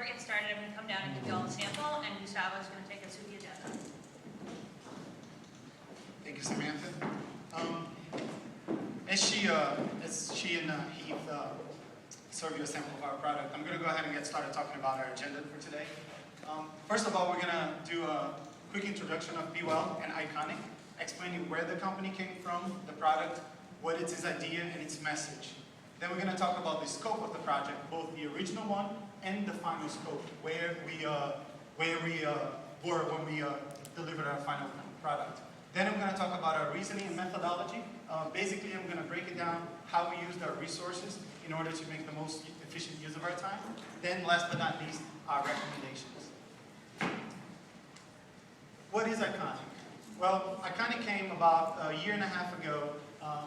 before we get started, I'm going to come down and give you all the sample, and Gustavo is going to take us through the agenda. Thank you, Samantha. As she and Heath serve you a sample of our product, I'm going to go ahead and get started talking about our agenda for today. First of all, we're going to do a quick introduction of BeWell and Iconic, explaining where the company came from, the product, what is its idea, and its message. Then we're going to talk about the scope of the project, both the original one and the final scope, where we were when we delivered our final product. Then I'm going to talk about our reasoning and methodology. Basically, I'm going to break it down how we used our resources in order to make the most efficient use of our time. Then, last but not least, our recommendations. What is Iconic? Well, Iconic came about a year and a half ago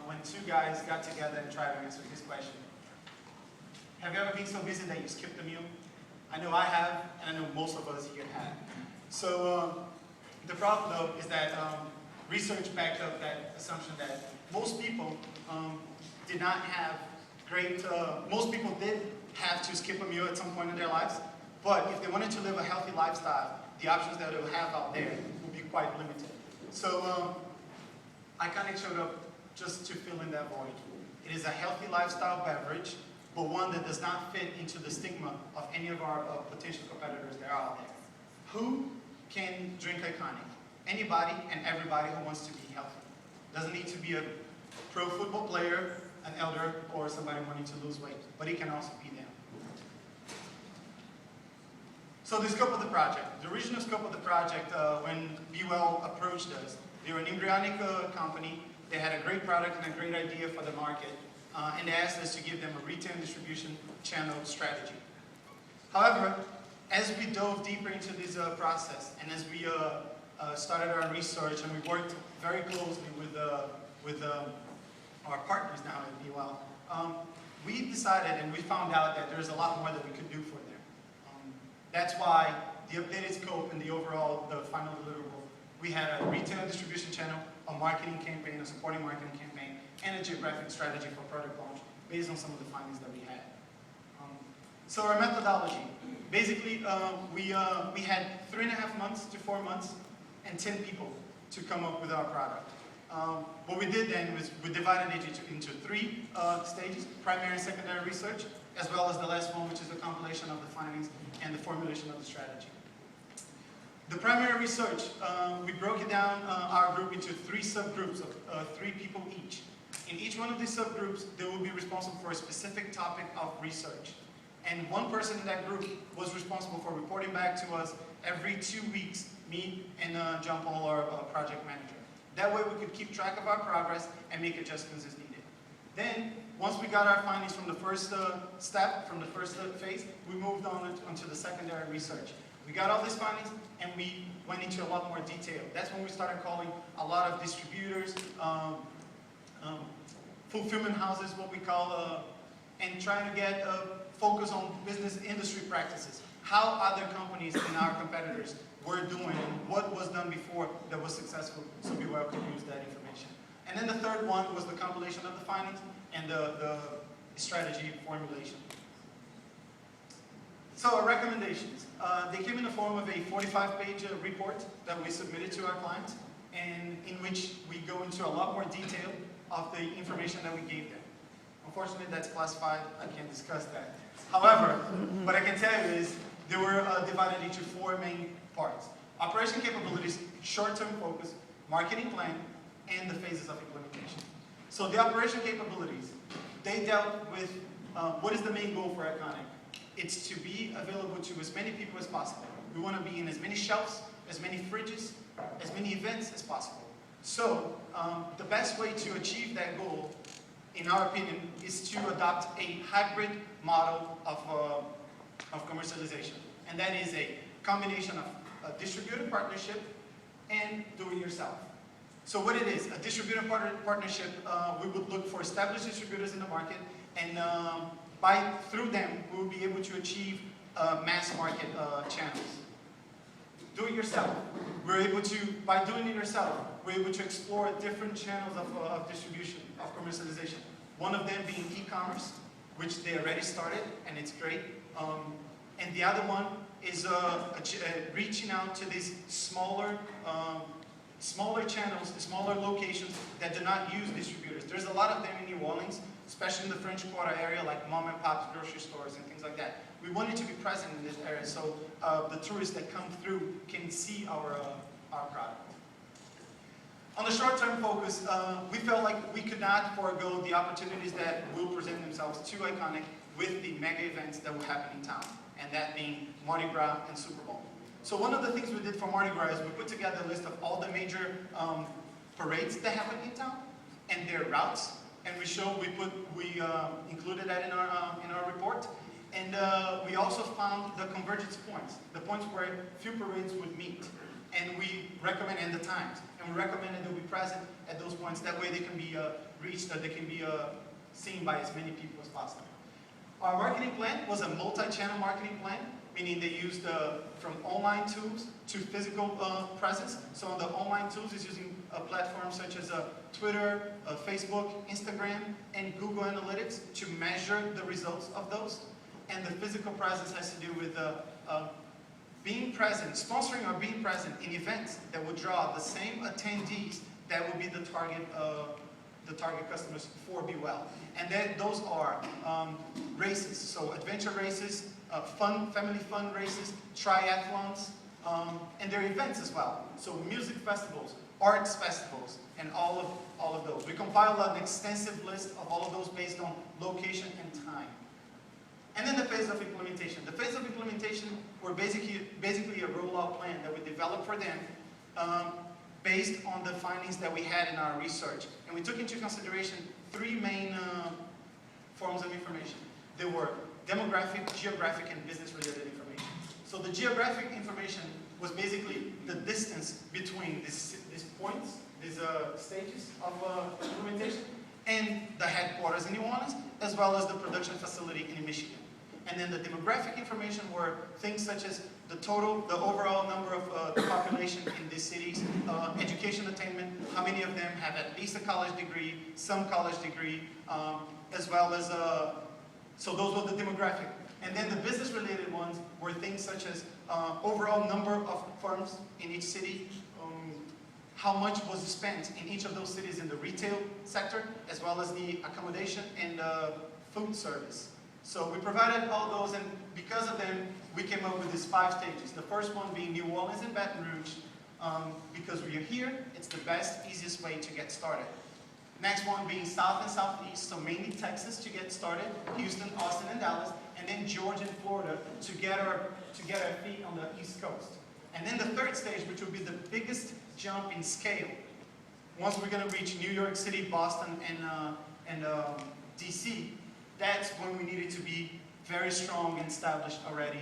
when two guys got together and tried to answer this question. Have you ever been so busy that you skipped a meal? I know I have, and I know most of us here have. So the problem, though, is that research backed up that assumption that most people did not have great, most people did have to skip a meal at some point in their lives, but if they wanted to live a healthy lifestyle, the options that they would have out there would be quite limited. So Iconic showed up just to fill in that void. It is a healthy lifestyle beverage, but one that does not fit into the stigma of any of our potential competitors that are out there. Who can drink Iconic? Anybody and everybody who wants to be healthy. Doesn't need to be a pro football player, an elder, or somebody wanting to lose weight, but it can also be them. So the scope of the project. The original scope of the project, when BeWell approached us, they were an embryonic company. They had a great product and a great idea for the market, and they asked us to give them a retail distribution channel strategy. However, as we dove deeper into this process, and as we started our research, and we worked very closely with our partners now at BeWell, we decided and we found out that there's a lot more that we could do for them. That's why the updated scope and the final deliverable, we had a retail distribution channel, a marketing campaign, a supporting marketing campaign, and a geographic strategy for product launch based on some of the findings that we had. So our methodology, basically we had 3.5 months to 4 months and 10 people to come up with our product. What we did then was we divided it into 3 stages: primary and secondary research, as well as the last one, which is the compilation of the findings and the formulation of the strategy. The primary research, we broke it down, our group, into 3 subgroups of 3 people each. In each one of these subgroups, they will be responsible for a specific topic of research. And one person in that group was responsible for reporting back to us every 2 weeks, me and John Paul, our project manager. That way we could keep track of our progress and make adjustments as needed. Then, once we got our findings from the first step, from the first phase, we moved on onto the secondary research. We got all these findings and we went into a lot more detail. That's when we started calling a lot of distributors, fulfillment houses, what we call, and trying to get focus on business industry practices. How other companies and our competitors were doing and what was done before that was successful, so BeWell could use that information. And then the third one was the compilation of the findings and the strategy formulation. So our recommendations. They came in the form of a 45-page report that we submitted to our clients, and in which we go into a lot more detail of the information that we gave them. Unfortunately, that's classified. I can't discuss that. However, what I can tell you is they were divided into 4 main parts: operation capabilities, short-term focus, marketing plan, and the phases of implementation. So the operation capabilities, they dealt with what is the main goal for Iconic. It's to be available to as many people as possible. We want to be in as many shelves, as many fridges, as many events as possible. So the best way to achieve that goal, in our opinion, is to adopt a hybrid model of commercialization. And that is a combination of a distributor partnership and do-it-yourself. So what it is, a distributor partnership, we would look for established distributors in the market, and through them, we will be able to achieve mass market channels. Do it yourself. We're able to, by doing it yourself, we're able to explore different channels of distribution, of commercialization. One of them being e-commerce, which they already started, and it's great. And And the other one is reaching out to these smaller channels, smaller locations that do not use distributors. There's a lot of them in New Orleans, especially in the French Quarter area, like mom and pop's grocery stores and things like that. We wanted to be present in this area so the tourists that come through can see our product. On the short-term focus, we felt like we could not forego the opportunities that will present themselves to Iconic with the mega events that will happen in town, and that being Mardi Gras and Super Bowl. So one of the things we did for Mardi Gras is we put together a list of all the major parades that happen in town and their routes, and we included that in our report. And we also found the convergence points, the points where few parades would meet. And we recommend, and the times, and we recommended that we present at those points. That way they can be reached, that they can be seen by as many people as possible. Our marketing plan was a multi-channel marketing plan, meaning they used from online tools to physical presence. So on the online tools is using platforms such as Twitter, Facebook, Instagram, and Google Analytics to measure the results of those. And the physical presence has to do with being present, sponsoring or being present in events that would draw the same attendees that would be the target customers for BeWell. And then those are races, so adventure races, family fun races, triathlons, and their events as well. So music festivals, arts festivals, and all of those. We compiled an extensive list of all of those based on location and time. And then the phase of implementation. The phase of implementation were basically a rollout plan that we developed for them based on the findings that we had in our research. And we took into consideration three main forms of information. They were demographic, geographic, and business-related information. So the geographic information was basically the distance between these points, these stages of implementation, and the headquarters in New Orleans, as well as the production facility in Michigan. And then the demographic information were things such as the overall number of the population in these cities, education attainment, how many of them have at least a college degree, some college degree, as well as, so those were the demographic. And then the business-related ones were things such as overall number of firms in each city, how much was spent in each of those cities in the retail sector, as well as the accommodation and food service. So we provided all those, and because of them, we came up with these 5 stages. The first one being New Orleans and Baton Rouge. Because we are here, it's the best, easiest way to get started. Next one being South and Southeast, so mainly Texas to get started, Houston, Austin, and Dallas, and then Georgia and Florida to get our feet on the East Coast. And then the third stage, which will be the biggest jump in scale, once we're going to reach New York City, Boston, and DC, that's when we needed to be very strong and established already,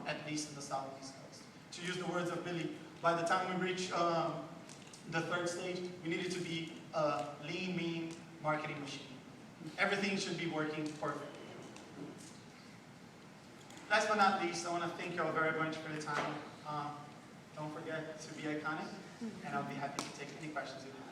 at least in the South and East Coast. To use the words of Billy, by the time we reach the third stage, we needed to be a lean, mean marketing machine. Everything should be working perfectly. Last but not least, I want to thank you all very much for your time. Don't forget to be iconic, and I'll be happy to take any questions you have.